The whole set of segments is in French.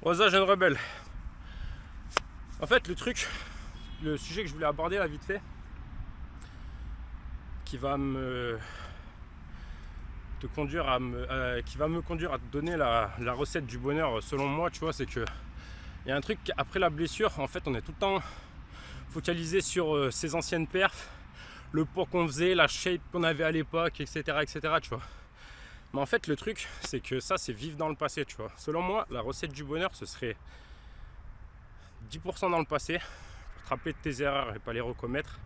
Rosa, jeune rebelle. En fait, le sujet que je voulais aborder là vite fait, qui va me conduire à te donner la recette du bonheur selon moi, tu vois, c'est que il y a un truc après la blessure, en fait, on est tout le temps focalisé sur ses anciennes perfs, le poids qu'on faisait, la shape qu'on avait à l'époque, etc., tu vois. Mais en fait, le truc, c'est que ça, c'est vivre dans le passé, tu vois. Selon moi, la recette du bonheur, ce serait 10% dans le passé, pour te rappeler de tes erreurs et pas les recommettre,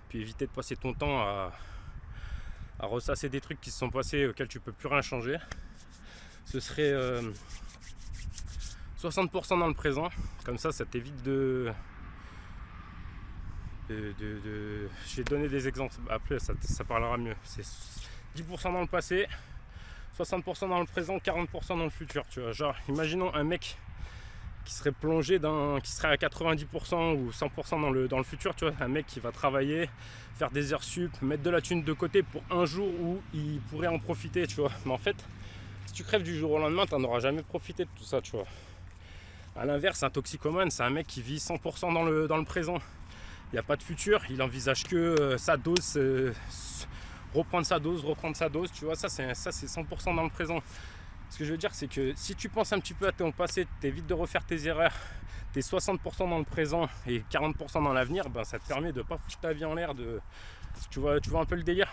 puis éviter de passer ton temps à ressasser des trucs qui se sont passés auxquels tu peux plus rien changer. Ce serait 60% dans le présent, comme ça t'évite de je vais donner des exemples, après ça parlera mieux. C'est 10% dans le passé, 60% dans le présent, 40% dans le futur, tu vois. Genre, imaginons un mec qui serait plongé qui serait à 90% ou 100% dans le futur, tu vois, un mec qui va travailler, faire des heures sup, mettre de la thune de côté pour un jour où il pourrait en profiter, tu vois. Mais en fait, si tu crèves du jour au lendemain, t'en auras jamais profité de tout ça, tu vois. À l'inverse, un toxicomane, c'est un mec qui vit 100% dans le présent. Il n'y a pas de futur, il envisage que sa dose, reprendre sa dose, tu vois, ça c'est 100% dans le présent. Ce que je veux dire, c'est que si tu penses un petit peu à ton passé, t'évites de refaire tes erreurs, t'es 60% dans le présent et 40% dans l'avenir, ben ça te permet de pas foutre ta vie en l'air. Tu vois un peu le délire.